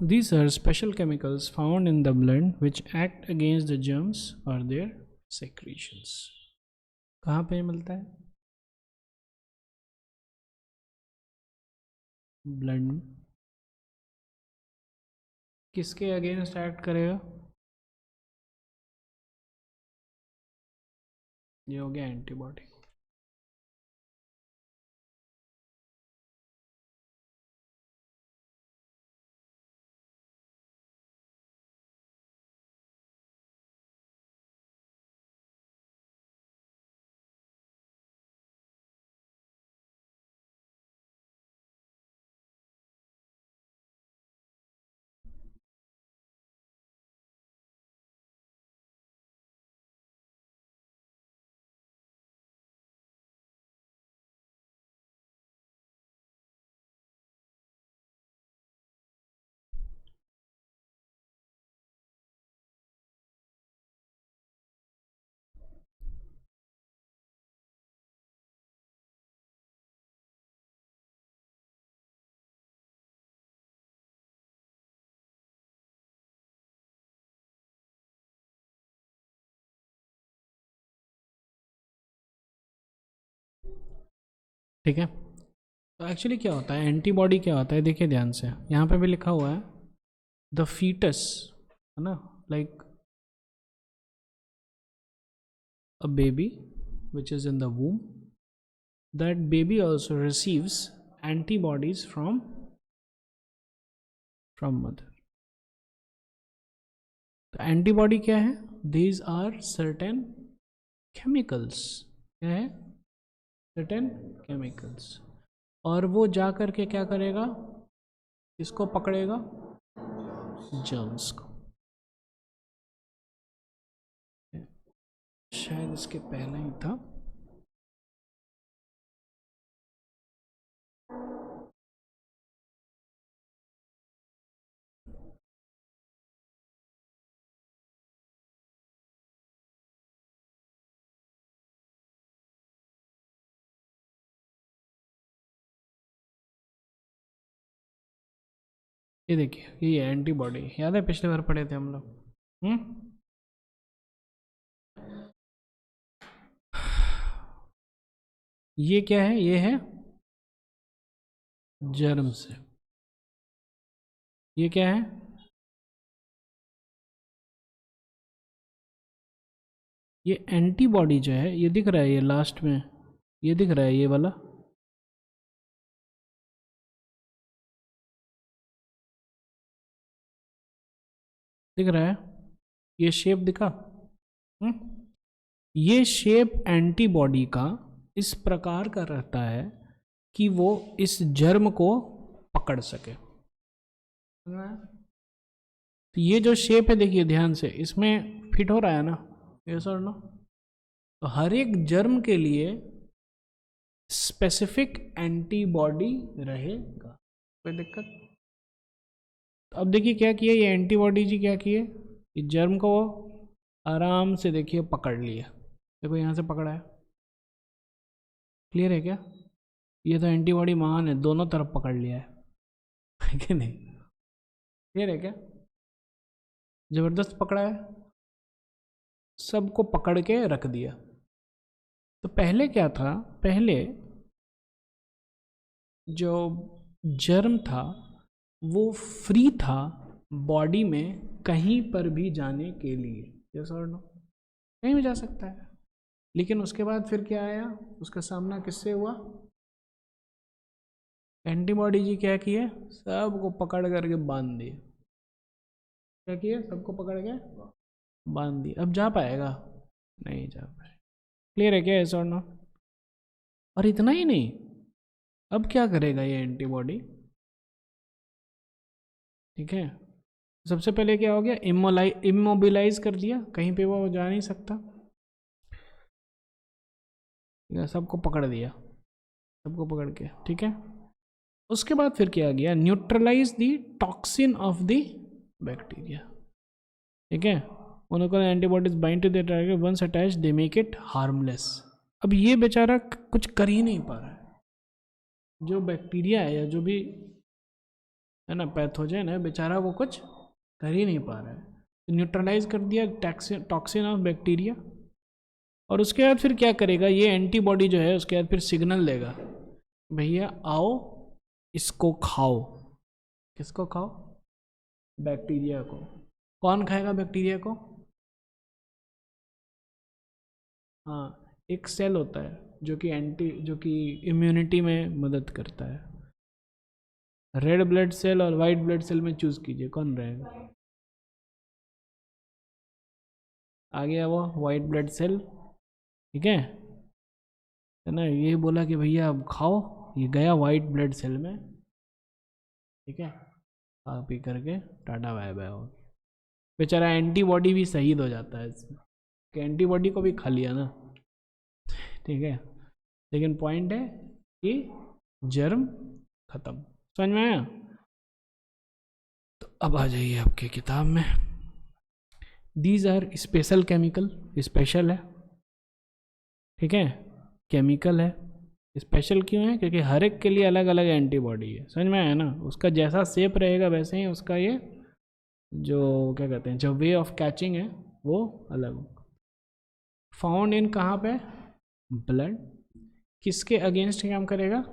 these are special chemicals found in the blood which act against the germs or their secretions. कहाँ पे मिलता है? Blood में. किसके अगेंस्ट एक्ट करेगा? ये हो गया एंटीबॉडी. ठीक है. तो एक्चुअली क्या होता है, एंटीबॉडी क्या होता है, देखिए ध्यान से. यहाँ पे भी लिखा हुआ है द फीटस, है ना, like a baby which is in the womb, that baby also receives antibodies from mother. तो एंटीबॉडी क्या है? these are certain chemicals. क्या है? certain chemicals. और वो जा करके क्या करेगा? इसको पकड़ेगा, जर्म्स को. शायद इसके पहले ही था. ये देखिए, ये एंटीबॉडी याद है, पिछले बार पढ़े थे हम लोग. ये क्या है? ये है जर्म से. ये क्या है? ये एंटीबॉडी जो है, ये दिख रहा है, ये लास्ट में ये दिख रहा है, ये वाला. दिख रहा है? ये शेप दिखा. ये शेप एंटीबॉडी का इस प्रकार का रहता है कि वो इस जर्म को पकड़ सके. तो ये जो शेप है, देखिए ध्यान से, इसमें फिट हो रहा है ना, यस और नो. तो हर एक जर्म के लिए स्पेसिफिक एंटीबॉडी रहेगा. कोई दिक्कत? तो अब देखिए क्या किया ये एंटीबॉडी जी, क्या किए, ये जर्म को आराम से देखिए पकड़ लिया. देखो यहाँ से पकड़ा है. क्लियर है क्या? ये तो एंटीबॉडी महान है, दोनों तरफ पकड़ लिया है कि नहीं? क्लियर है क्या? जबरदस्त पकड़ा है, सबको पकड़ के रख दिया. तो पहले क्या था? पहले जो जर्म था वो फ्री था बॉडी में कहीं पर भी जाने के लिए. यस और नो? कहीं भी जा सकता है. लेकिन उसके बाद फिर क्या आया? उसका सामना किससे हुआ? एंटीबॉडी जी क्या किए? सबको पकड़ करके बांध दिए. क्या किए? सबको पकड़ के बांध दिए. अब जा पाएगा? नहीं जा पाएगा. क्लियर है क्या? यस और नो? और इतना ही नहीं, अब क्या करेगा ये एंटीबॉडी? ठीक है, सबसे पहले क्या हो गया? इमोबिलाइज कर दिया, कहीं पे वो जा नहीं सकता. सबको पकड़ दिया, सबको पकड़ के. ठीक है, उसके बाद फिर क्या गया? Neutralise the toxin of the bacteria. ठीक है, उनको antibodies bind to the target, once attach they make it harmless. अब ये बेचारा कुछ कर ही नहीं पा रहा है. जो बैक्टीरिया है या जो भी है ना, पैथोजन है बेचारा, वो कुछ कर ही नहीं पा रहा है, तो न्यूट्रलाइज कर दिया टॉक्सिन ऑफ बैक्टीरिया। और उसके बाद फिर क्या करेगा ये एंटीबॉडी जो है, उसके बाद फिर सिग्नल देगा, भैया आओ इसको खाओ। किसको खाओ? बैक्टीरिया को। कौन खाएगा बैक्टीरिया को? हाँ, एक सेल होता है जो कि इम्यूनिटी में मदद करता है। रेड ब्लड सेल और वाइट ब्लड सेल में चूज कीजिए कौन रहेगा। आ गया वो वाइट ब्लड सेल, ठीक है ना। ये बोला कि भैया अब खाओ, ये गया वाइट ब्लड सेल में, ठीक है, खा पी करके टाटा बाय बाय हो। बेचारा एंटीबॉडी भी शहीद हो जाता है इसमें, कि एंटीबॉडी को भी खा लिया ना, ठीक है। लेकिन पॉइंट है कि जर्म खत्म। समझ में आया? तो अब आ जाइए आपके किताब में। These are special chemical, special है, ठीक है, केमिकल है। स्पेशल क्यों है? क्योंकि हर एक के लिए अलग अलग एंटीबॉडी है। समझ में आया ना? उसका जैसा शेप रहेगा वैसे ही उसका ये जो क्या कहते हैं, जो वे ऑफ कैचिंग है वो अलग होगा। फाउंड इन कहाँ पे? ब्लड। किसके अगेंस्ट काम करेगा?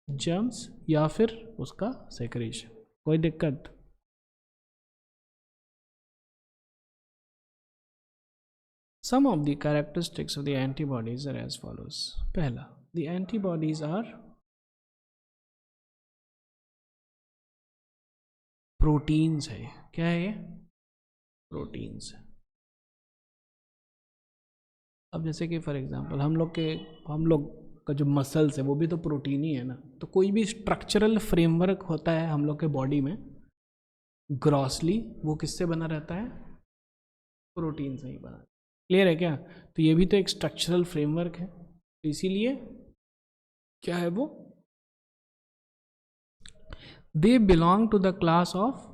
जर्म्स या फिर उसका सेक्रेशन। कोई दिक्कत? Some of the characteristics of the antibodies are as follows. पहला, the antibodies are प्रोटीन्स है। क्या है ये? प्रोटीन्स है। अब जैसे कि फॉर एग्जांपल हम लोग का जो मसल्स है वो भी तो प्रोटीन ही है ना। तो कोई भी स्ट्रक्चरल फ्रेमवर्क होता है हम लोग के बॉडी में, ग्रॉसली वो किससे बना रहता है? प्रोटीन से ही बना। क्लियर है क्या? तो ये भी तो एक स्ट्रक्चरल फ्रेमवर्क है, तो इसीलिए क्या है वो? They belong to the class of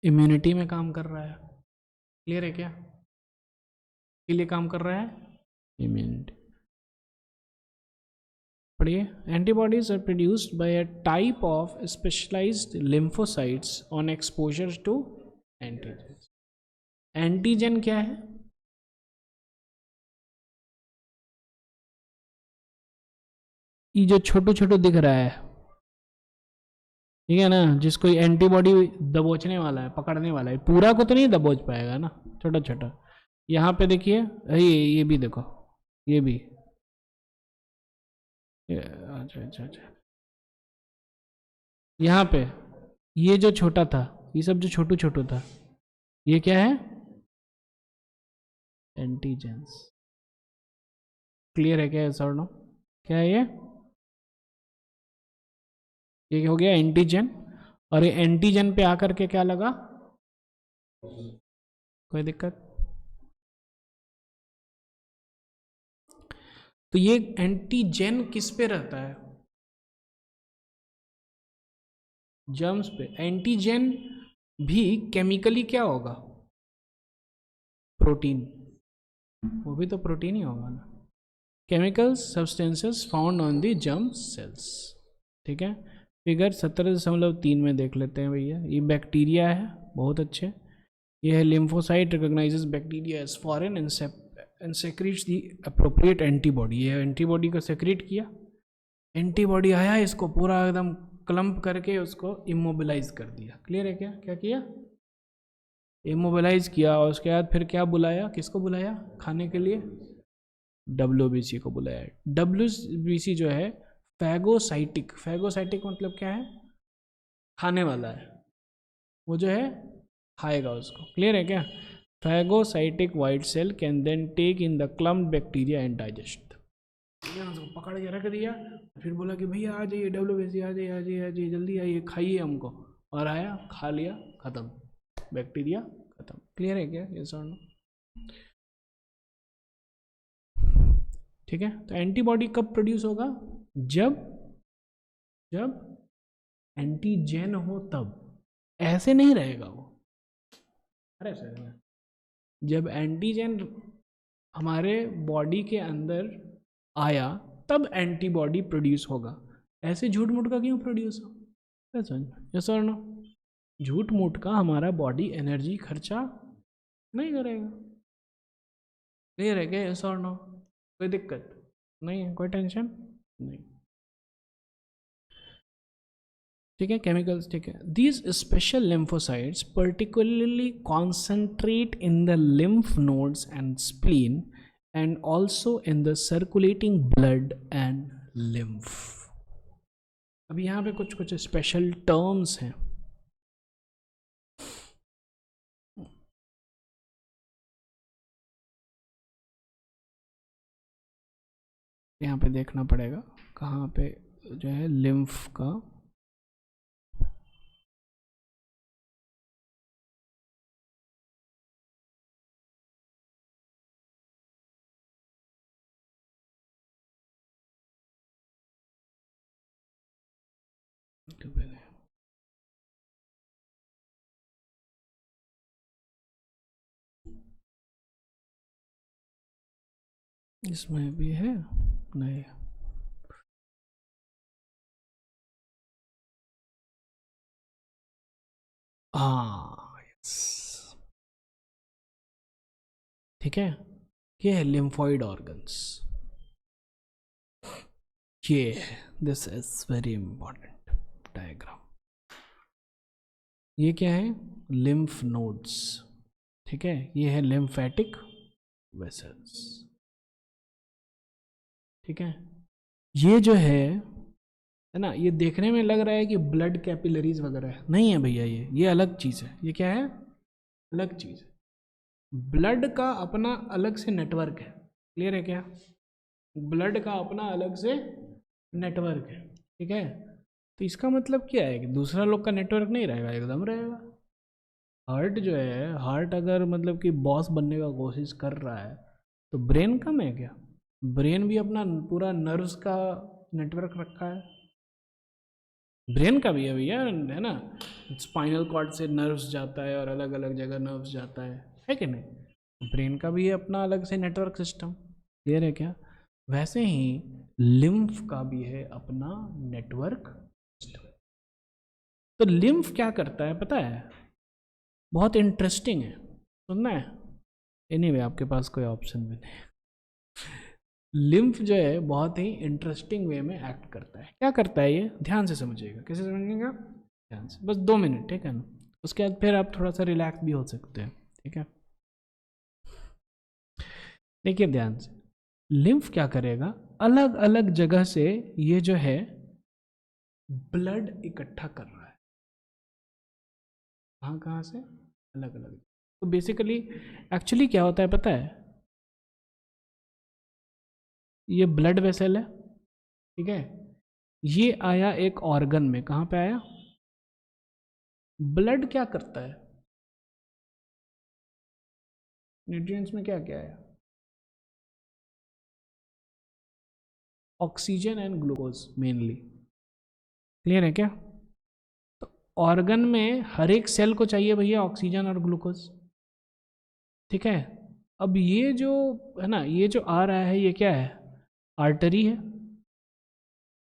immunity में काम कर रहा है। क्लियर है क्या? के लिए काम कर रहा है इम्यूनिटी। पढ़िए, antibodies are produced by a type of specialised lymphocytes on exposure to antigen. Antigen क्या है? ये जो छोटू छोटू दिख रहा है, ठीक है ना, जिसको एंटीबॉडी दबोचने वाला है, पकड़ने वाला है, पूरा को तो नहीं दबोच पाएगा ना, छोटा छोटा। यहाँ पे देखिए, ये भी देखो, ये भी, अच्छा अच्छा अच्छा, यहाँ पे ये जो छोटा था, ये सब जो छोटू छोटू था, ये क्या है? एंटीजेंस। क्लियर है क्या? सर नो, क्या है ये हो गया एंटीजन। और ये एंटीजन पे आकर के क्या लगा? कोई दिक्कत? तो ये एंटीजन किस पे रहता है? जर्म्स पे। एंटीजन भी केमिकली क्या होगा? प्रोटीन। वो भी तो प्रोटीन ही होगा ना। Chemical substances found on the germ cells, ठीक है। फिगर 17.3 में देख लेते हैं भैया। ये बैक्टीरिया है, बहुत अच्छे। ये है lymphocyte recognises bacteria as foreign and secretes the appropriate antibody. ये एंटीबॉडी को सेक्रेट किया, एंटीबॉडी आया, इसको पूरा एकदम क्लम्प करके उसको इमोबिलाइज कर दिया। क्लियर है क्या? क्या किया? इमोबिलाइज किया। और उसके बाद फिर क्या बुलाया? किसको बुलाया खाने के लिए? WBC को बुलाया। WBC जो है फैगोसाइटिक। फैगोसाइटिक मतलब क्या है? खाने वाला है, वो जो है खाएगा उसको। क्लियर है क्या? Phagocytic white cell can then take in the clumped bacteria and digest. उसको पकड़ के रख दिया, फिर बोला कि भैया आ जाइए, WBC आ जाइए, आ जाइए, आ जाइए, जल्दी आइए, खाइए हमको। और आया, खा लिया, खत्म, बैक्टीरिया खत्म। क्लियर है क्या? ये सर, ठीक है। तो एंटीबॉडी कब प्रोड्यूस होगा? जब एंटीजन हो तब। ऐसे नहीं रहेगा वो, अरे सर, जब एंटीजन हमारे बॉडी के अंदर आया तब एंटीबॉडी प्रोड्यूस होगा। ऐसे झूठ मूठ का क्यों प्रोड्यूस हो? यस और नो? झूठ मूठ का हमारा बॉडी एनर्जी खर्चा नहीं करेगा। क्लियर है क्या? यस और नो? कोई दिक्कत नहीं है, कोई टेंशन नहीं। ठीक है, केमिकल्स, ठीक है। These special lymphocytes particularly concentrate in the lymph nodes and spleen and also in the circulating blood and lymph. अब यहाँ पे कुछ कुछ स्पेशल टर्म्स हैं। यहाँ पे देखना पड़ेगा कहाँ पे जो है लिम्फ का। इसमें भी है नहीं? हाँ, यस, ठीक है। ये है लिम्फॉइड ऑर्गन्स। ये this is very important diagram. ये क्या है? लिम्फ नोड्स, ठीक है। ये है लिम्फेटिक वेसल्स, ठीक है। ये जो है ना, ये देखने में लग रहा है कि ब्लड कैपिलरीज वगैरह है, नहीं है भैया, ये अलग चीज़ है। ये क्या है? अलग चीज़ है। ब्लड का अपना अलग से नेटवर्क है। क्लियर है क्या? ब्लड का अपना अलग से नेटवर्क है, ठीक है। तो इसका मतलब क्या है कि दूसरा लोग का नेटवर्क नहीं रहेगा, एकदम रहेगा। हार्ट जो है, हार्ट अगर मतलब कि बॉस बनने का कोशिश कर रहा है तो ब्रेन कम है क्या? ब्रेन भी अपना पूरा नर्व्स का नेटवर्क रखा है। ब्रेन का भी है भैया, है ना। स्पाइनल कॉर्ड से नर्व्स जाता है और अलग अलग जगह नर्व्स जाता है कि नहीं? ब्रेन का भी है अपना अलग से नेटवर्क सिस्टम। क्लियर है क्या? वैसे ही लिम्फ का भी है अपना नेटवर्क सिस्टम। तो लिम्फ क्या करता है पता है? बहुत इंटरेस्टिंग है, सुनना है? एनीवे आपके पास कोई ऑप्शन भी नहीं। लिम्फ जो है बहुत ही इंटरेस्टिंग वे में एक्ट करता है। क्या करता है ये? ध्यान से समझिएगा। कैसे समझिएगा? ध्यान से, बस 2 मिनट, ठीक है ना। उसके बाद फिर आप थोड़ा सा रिलैक्स भी हो सकते हैं, ठीक है। देखिए ध्यान से, लिम्फ क्या करेगा? अलग अलग जगह से ये जो है ब्लड इकट्ठा कर रहा है। कहाँ कहाँ से? अलग अलग। तो बेसिकली एक्चुअली क्या होता है पता है? ये ब्लड वेसल है, ठीक है। ये आया एक ऑर्गन में, कहाँ पे आया? ब्लड क्या करता है? न्यूट्रिएंट्स में क्या क्या आया? Oxygen and glucose mainly. Clear है क्या? तो ऑर्गन में हर एक सेल को चाहिए भैया ऑक्सीजन और ग्लूकोज, ठीक है। अब ये जो है ना, ये जो आ रहा है ये क्या है? आर्टरी है।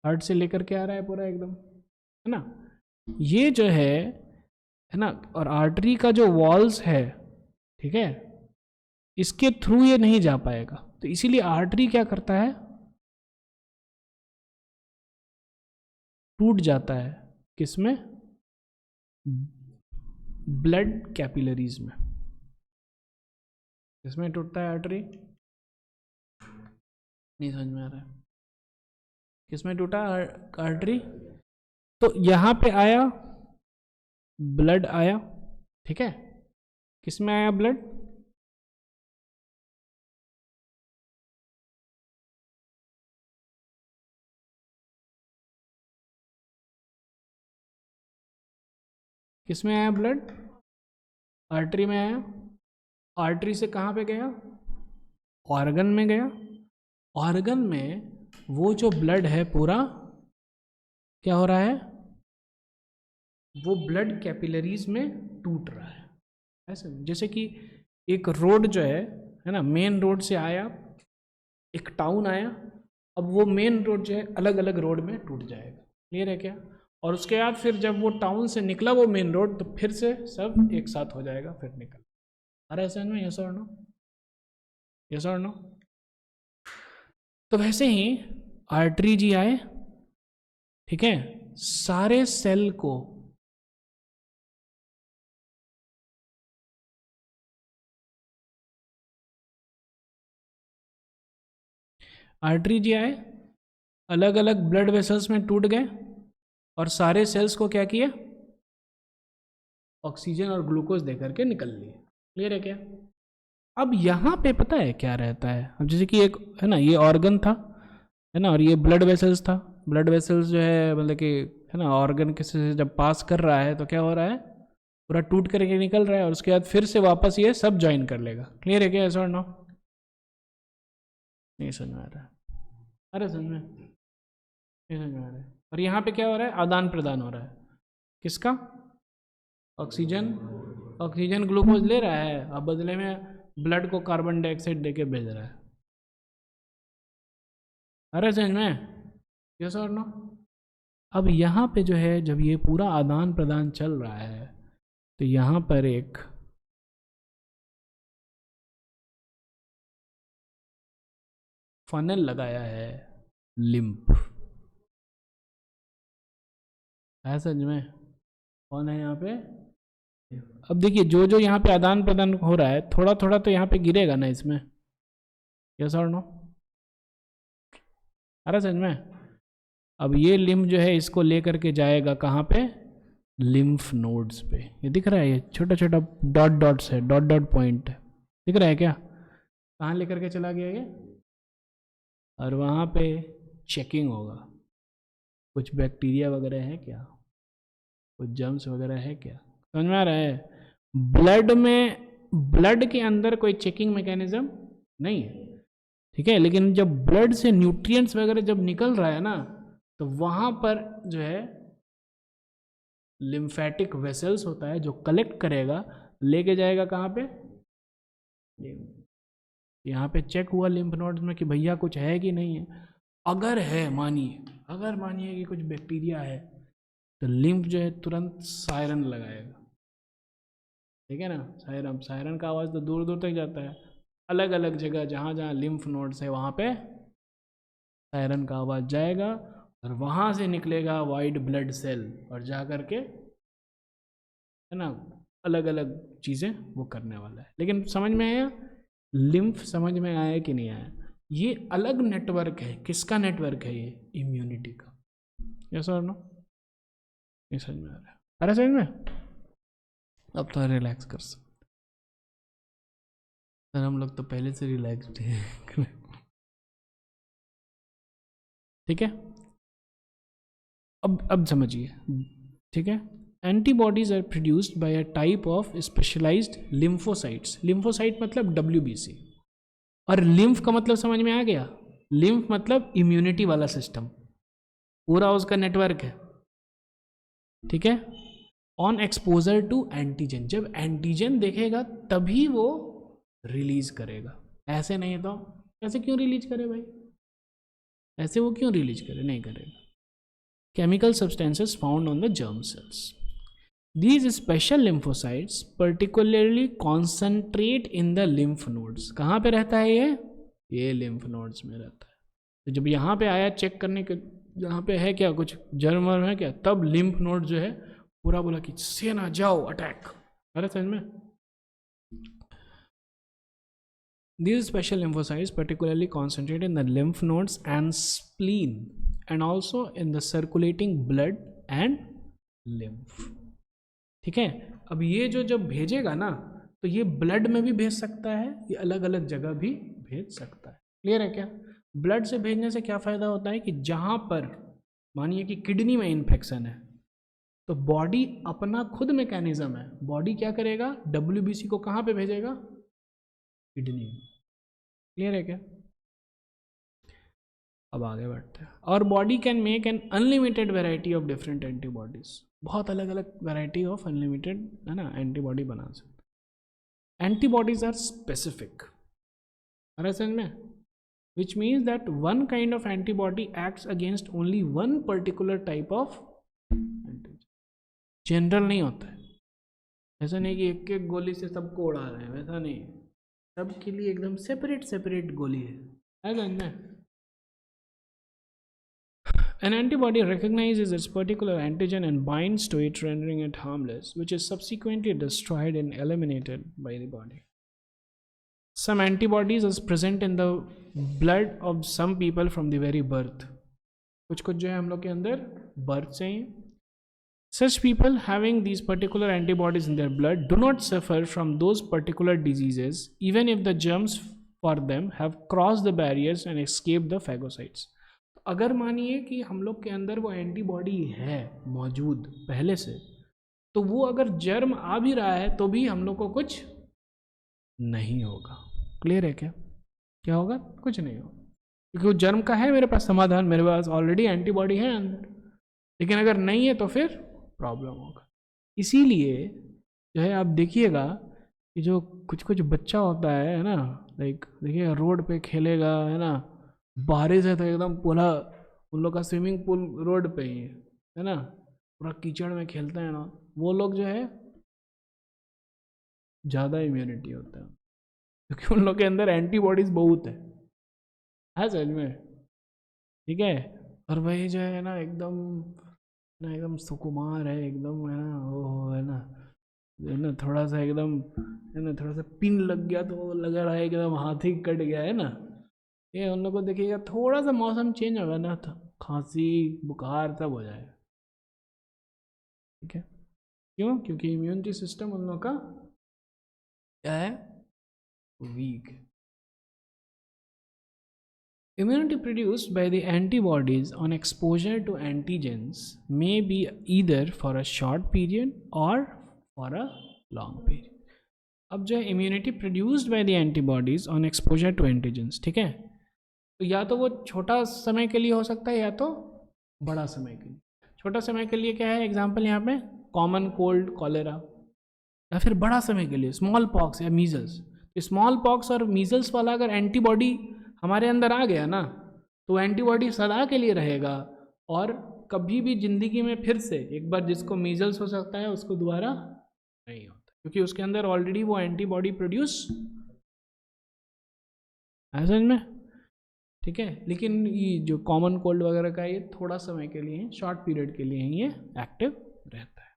हार्ट से लेकर के आ रहा है पूरा एकदम, है ना। ये जो है ना, और आर्टरी का जो वॉल्स है, ठीक है, इसके थ्रू ये नहीं जा पाएगा। तो इसीलिए आर्टरी क्या करता है? टूट जाता है। किसमें? ब्लड कैपिलरीज में। किसमें टूटता है आर्टरी? नहीं समझ में आ रहा है। किसमें टूटा आर्टरी? तो यहां पे आया ब्लड आया, ठीक है। किसमें आया ब्लड? किसमें आया ब्लड? आर्टरी में आया। आर्टरी से कहाँ पे गया? ऑर्गन में गया। ऑर्गन में वो जो ब्लड है पूरा क्या हो रहा है? वो ब्लड कैपिलरीज में टूट रहा है। ऐसे जैसे कि एक रोड जो है ना, मेन रोड से आया, एक टाउन आया, अब वो मेन रोड जो है अलग अलग रोड में टूट जाएगा। क्लियर है क्या? और उसके बाद फिर जब वो टाउन से निकला वो मेन रोड, तो फिर से सब एक साथ हो जाएगा, फिर निकल। अरे समझ में, यस और नो, यस और नो। तो वैसे ही आर्टरी जी आए, ठीक है, सारे सेल को आर्टरी जी आए, अलग अलग ब्लड वेसल्स में टूट गए और सारे सेल्स को क्या किया, ऑक्सीजन और ग्लूकोज देकर के निकल लिए। क्लियर है क्या? अब यहाँ पे पता है क्या रहता है, अब जैसे कि एक है ना, ये ऑर्गन था, है ना, और ये ब्लड वेसल्स था। ब्लड वेसल्स जो है मतलब कि है ना, ऑर्गन के से जब पास कर रहा है तो क्या हो रहा है, पूरा टूट करके निकल रहा है, और उसके बाद फिर से वापस ये सब ज्वाइन कर लेगा। क्लियर है क्या, ऐसा और नो? नहीं समझ में आ रहा है? अरे समझ में नहीं समझ में आ रहा है। और यहाँ पे क्या हो रहा है, आदान प्रदान हो रहा है, किसका, ऑक्सीजन, ऑक्सीजन ग्लूकोज ले रहा है, अब बदले में ब्लड को कार्बन डाइऑक्साइड देके भेज रहा है। अरे समझ में, यस और नो? अब यहाँ पे जो है, जब ये पूरा आदान प्रदान चल रहा है, तो यहाँ पर एक फनल लगाया है, लिम्फ है, समझ में? कौन है यहाँ पे? अब देखिए, जो जो यहाँ पे आदान प्रदान हो रहा है, थोड़ा थोड़ा तो यहाँ पे गिरेगा ना इसमें, यस और नो? अरे समझ में? अब ये लिम्फ जो है इसको लेकर के जाएगा कहाँ पे, लिम्फ नोड्स पे। ये दिख रहा है, ये छोटा छोटा डॉट डॉट्स है, डॉट डॉट पॉइंट दिख रहा है क्या, कहाँ लेकर के चला गया ये, और वहाँ पे चेकिंग होगा, कुछ बैक्टीरिया वगैरह है क्या, कुछ जर्म्स वगैरह है क्या, समझ में आ रहा है? ब्लड में, ब्लड के अंदर कोई चेकिंग मैकेनिज्म नहीं है, ठीक है, लेकिन जब ब्लड से न्यूट्रिएंट्स वगैरह जब निकल रहा है ना, तो वहाँ पर जो है लिम्फेटिक वेसल्स होता है जो कलेक्ट करेगा, लेके जाएगा कहाँ पे, यहाँ पे चेक हुआ लिम्फ नोड्स में कि भैया कुछ है कि नहीं है। अगर है, मानिए अगर मानिए कि कुछ बैक्टीरिया है, तो लिम्फ जो है तुरंत सायरन लगाएगा, ठीक है ना, सायरन, सायरन का आवाज़ तो दूर दूर तक जाता है, अलग अलग जगह जहाँ जहाँ लिम्फ नोड्स है वहाँ पे सायरन का आवाज़ जाएगा, और वहाँ से निकलेगा वाइट ब्लड सेल, और जा कर के है ना अलग अलग चीज़ें वो करने वाला है। लेकिन समझ में आया, लिम्फ समझ में आया कि नहीं आया? ये अलग नेटवर्क है, किसका नेटवर्क है ये, इम्यूनिटी का, यस और नो? ये समझ में आ रहा है? अरे समझ में, अब तो रिलैक्स कर सकते, सर हम लोग तो पहले से रिलैक्स्ड हैं। ठीक है, अब समझिए, ठीक है, antibodies are produced by a type of specialised lymphocytes. Lymphocyte मतलब WBC, और लिम्फ का मतलब समझ में आ गया, लिम्फ मतलब इम्यूनिटी वाला सिस्टम, पूरा उसका नेटवर्क है, ठीक है। ऑन एक्सपोजर टू एंटीजन, जब एंटीजन देखेगा तभी वो रिलीज करेगा, ऐसे नहीं तो ऐसे क्यों रिलीज करे भाई, ऐसे वो क्यों रिलीज करे, नहीं करेगा। chemical substances found on the germ cells. These special lymphocytes particularly concentrate in the lymph nodes. कहाँ पे रहता है ये lymph nodes में रहता है। तो जब यहाँ पे आया चेक करने के, यहाँ पे है क्या कुछ जर्म वर्म है क्या, तब lymph node जो है पूरा बोला कि सेना जाओ अटैक। अरे समझ में? These special lymphocytes particularly concentrate in the lymph nodes and spleen, and also in the circulating blood and lymph, ठीक है। अब ये जो जब भेजेगा ना, तो ये ब्लड में भी भेज सकता है, ये अलग अलग जगह भी भेज सकता है। क्लियर है क्या? ब्लड से भेजने से क्या फ़ायदा होता है कि जहाँ पर मानिए कि किडनी में इन्फेक्शन है, तो बॉडी अपना खुद मैकेनिज्म है, बॉडी क्या करेगा, WBC को कहाँ पे भेजेगा, किडनी। क्लियर है क्या? अब आगे बढ़ते हैं। और body can make an unlimited variety of different antibodies, बहुत अलग अलग वेराइटी ऑफ अनलिमिटेड है ना एंटीबॉडी बना सकते। एंटीबॉडीज आर स्पेसिफिक, अरे समझ में, which means that one kind of antibody acts against only one particular type of general नहीं होता है। ऐसा नहीं कि एक एक गोली से सबको उड़ा रहे हैं, वैसा नहीं, सबके लिए एकदम सेपरेट सेपरेट गोली है ना। An antibody recognizes its particular antigen and binds to it, rendering it harmless, which is subsequently destroyed and eliminated by the body. Some antibodies are present in the blood of some people from the very birth. कुछ कुछ जो है हम लोग के अंदर birth से ही। Such people having these particular antibodies in their blood do not suffer from those particular diseases, even if the germs for them have crossed the barriers and escaped the phagocytes. अगर मानिए कि हम लोग के अंदर वो antibody है मौजूद पहले से, तो वो अगर जर्म आ भी रहा है तो भी हम लोग को कुछ नहीं होगा। क्लियर है क्या? क्या होगा? कुछ नहीं होगा, क्योंकि वो जर्म का है मेरे पास समाधान, मेरे पास ऑलरेडी एंटीबॉडी है अंदर। लेकिन अगर नहीं है तो फिर प्रॉब्लम होगा। इसीलिए जो है आप देखिएगा कि जो कुछ कुछ बच्चा होता है ना, लाइक देखिए रोड पे खेलेगा, है ना, बारिश है तो एकदम पूरा उन लोग का स्विमिंग पूल रोड पे ही है ना, पूरा कीचड़ में खेलते हैं ना, वो लोग जो है ज़्यादा इम्यूनिटी होता है, क्योंकि उन लोग के अंदर एंटीबॉडीज बहुत है समझ में? ठीक है। और वही जो है ना एकदम सुकुमार है, एकदम है ना, वो है ना थोड़ा सा एकदम है ना, थोड़ा सा पिन लग गया तो लग रहा है एकदम हाथी कट गया है ना। ये उन लोगों को देखिएगा थोड़ा सा मौसम चेंज होगा ना तो खांसी बुखार सब हो जाएगा। ठीक है, क्यों? क्योंकि इम्यूनिटी सिस्टम उन लोगों का क्या है? Week. Immunity produced by the antibodies on exposure to antigens may be either for a short period or for a long period. अब जो है immunity produced by the antibodies on exposure to antigens, ठीक है, तो या तो वो छोटा समय के लिए हो सकता है या तो बड़ा समय के लिए। छोटा समय के लिए क्या है एग्जांपल यहाँ पे? Common cold, cholera. या फिर बड़ा समय के लिए स्मॉल पॉक्स या मीजल्स। स्मॉल पॉक्स और मीजल्स वाला अगर एंटीबॉडी हमारे अंदर आ गया ना, तो एंटीबॉडी सदा के लिए रहेगा, और कभी भी जिंदगी में फिर से एक बार जिसको मीजल्स हो सकता है उसको दोबारा नहीं होता, क्योंकि उसके अंदर ऑलरेडी वो एंटीबॉडी प्रोड्यूस है समझ में? ठीक है। लेकिन ये जो कॉमन कोल्ड वगैरह का ये थोड़ा समय के लिए, शॉर्ट पीरियड के लिए ही ये एक्टिव रहता है।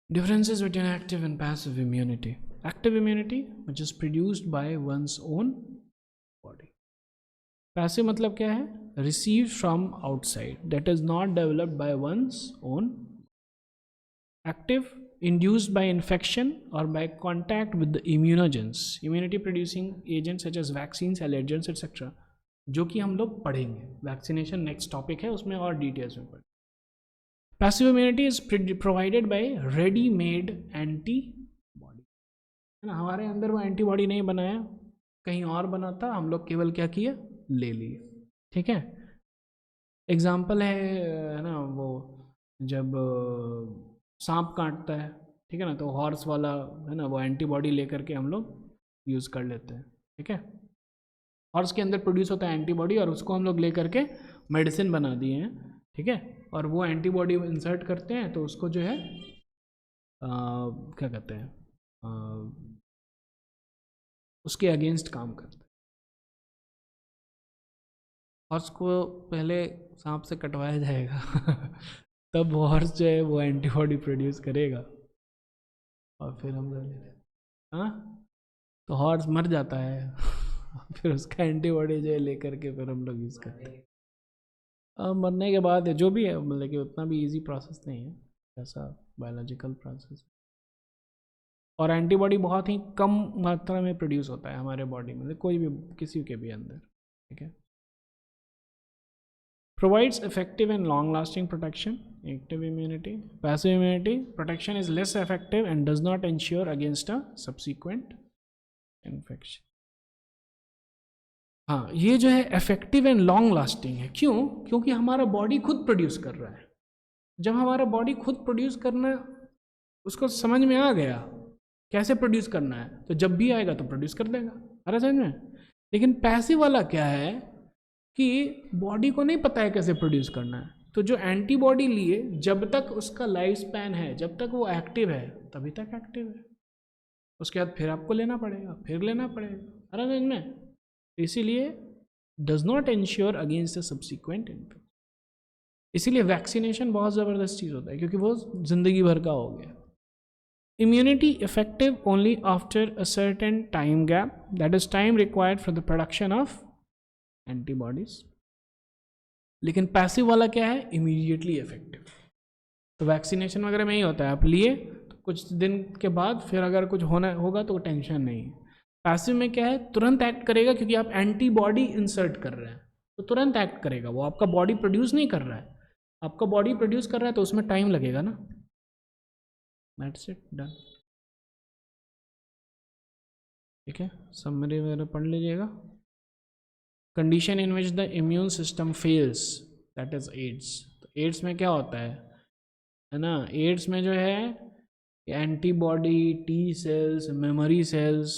Differences between active and passive immunity. Active immunity, which is produced by one's own body. Passive मतलब क्या है? Received from outside, that is not developed by one's own. Active, induced by infection or by contact with the immunogens, immunity producing agents such as vaccines, allergens, etc. जो कि हम लोग पढ़ेंगे, vaccination next topic है, उसमें और details में पढ़ेंगे। Passive immunity is provided by readymade antibody, है ना, हमारे अंदर वो एंटीबॉडी नहीं बनाया, कहीं और बना था, हम लोग केवल क्या किए? ले लिए। ठीक है। एग्जाम्पल है ना, वो जब सांप काटता है, ठीक है ना, तो हॉर्स वाला है ना, वो एंटीबॉडी लेकर के हम लोग यूज़ कर लेते हैं। ठीक है, हॉर्स के अंदर प्रोड्यूस होता है एंटीबॉडी, और उसको हम लोग ले करके मेडिसिन बना दिए हैं। ठीक है, और वो एंटीबॉडी इंसर्ट करते हैं तो उसको जो है क्या कहते हैं, उसके अगेंस्ट काम करते हैं। हॉर्स को पहले सांप से कटवाया जाएगा तब हॉर्स जो है वो एंटीबॉडी प्रोड्यूस करेगा, और फिर हम लोग हाँ, तो हॉर्स मर जाता है फिर उसका एंटीबॉडी जो है लेकर के फिर हम लोग यूज़ करते हैं। मरने के बाद जो भी है, मतलब कि उतना भी इजी प्रोसेस नहीं है, ऐसा बायोलॉजिकल प्रोसेस, और एंटीबॉडी बहुत ही कम मात्रा में प्रोड्यूस होता है हमारे बॉडी में, कोई भी किसी के भी अंदर। ठीक है। Provides effective and long lasting protection, active immunity. Passive immunity protection is less effective and does not ensure against a subsequent infection. हाँ, ये जो है इफेक्टिव एंड लॉन्ग लास्टिंग है। क्यों? क्योंकि हमारा बॉडी खुद प्रोड्यूस कर रहा है। जब हमारा बॉडी खुद प्रोड्यूस करना, उसको समझ में आ गया कैसे प्रोड्यूस करना है, तो जब भी आएगा तो प्रोड्यूस कर देगा। अरे समझ में? लेकिन पैसिव वाला क्या है कि बॉडी को नहीं पता है कैसे प्रोड्यूस करना है, तो जो एंटीबॉडी लिए जब तक उसका लाइफ स्पैन है, जब तक वो एक्टिव है तभी तक एक्टिव है, उसके बाद फिर आपको लेना पड़ेगा, फिर लेना पड़ेगा, सारा दिन में। इसीलिए does not ensure against the subsequent infection. इसीलिए वैक्सीनेशन बहुत ज़बरदस्त चीज़ होता है, क्योंकि वो ज़िंदगी भर का हो गया। Immunity effective only after a certain time gap, that is time required for the production of antibodies. लेकिन पैसिव वाला क्या है, इमीडिएटली इफेक्टिव। तो वैक्सीनेशन वगैरह में ही होता है, आप लिए तो कुछ दिन के बाद फिर अगर कुछ होना होगा तो टेंशन नहीं है। पैसिव में क्या है, तुरंत एक्ट करेगा, क्योंकि आप एंटीबॉडी इंसर्ट कर रहे हैं तो तुरंत एक्ट करेगा। वो आपका बॉडी प्रोड्यूस नहीं कर रहा है, आपका बॉडी प्रोड्यूस कर रहा है तो उसमें टाइम लगेगा ना। That's it, done. ठीक है, समरी वगैरह पढ़ लीजिएगा। Condition in which the immune system fails, that is AIDS. तो एड्स में क्या होता है ना, एड्स में जो है antibody, T cells, memory cells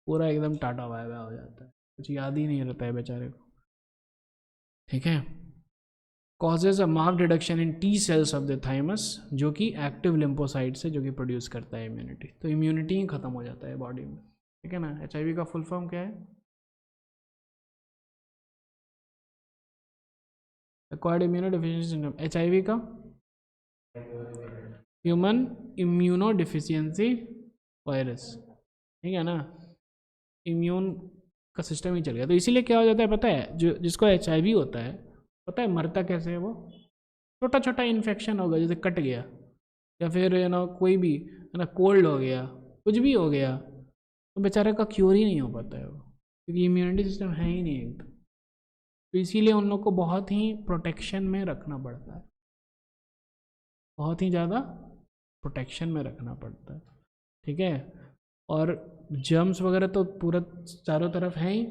पूरा एकदम टाटा वाया वाया हो जाता है, कुछ याद ही नहीं रहता है बेचारे को। ठीक है, causes a marked reduction in T cells of the thymus, जो कि एक्टिव लिम्फोसाइट से जो कि प्रोड्यूस करता है इम्यूनिटी। तो इम्यूनिटी ही खत्म हो जाता है बॉडी में। ठीक है ना। HIV का फुल फॉर्म क्या है, एक्वायर्ड इम्यूनोडेफिशिएंसी सिंड्रोम। HIV का ह्यूमन इम्यूनोडेफिशिएंसी वायरस। ठीक है ना, इम्यून का सिस्टम ही चल गया। तो इसीलिए क्या हो जाता है पता है, जो जिसको HIV होता है, पता है मरता कैसे है वो, छोटा छोटा इन्फेक्शन होगा, जैसे कट गया, या फिर कोई भी कोल्ड हो गया, कुछ भी हो गया, तो बेचारे का क्योर ही नहीं हो पाता है वो, क्योंकि इम्यूनिटी सिस्टम है ही नहीं एकदम। तो इसीलिए उन लोग को बहुत ही प्रोटेक्शन में रखना पड़ता है, बहुत ही ज़्यादा प्रोटेक्शन में रखना पड़ता है। ठीक है, और जर्म्स वगैरह तो पूरा चारों तरफ है ही,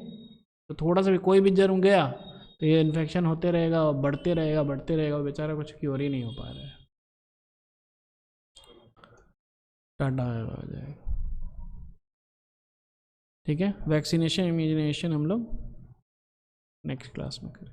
तो थोड़ा सा भी कोई भी जर्म गया तो ये इन्फेक्शन होते रहेगा और बढ़ते रहेगा बढ़ते रहेगा, बेचारा कुछ क्योर ही नहीं हो पा रहा है। टाटा हो जाएगा। ठीक है, वैक्सीनेशन इम्यूनेशन हम लोग नेक्स्ट क्लास में करें।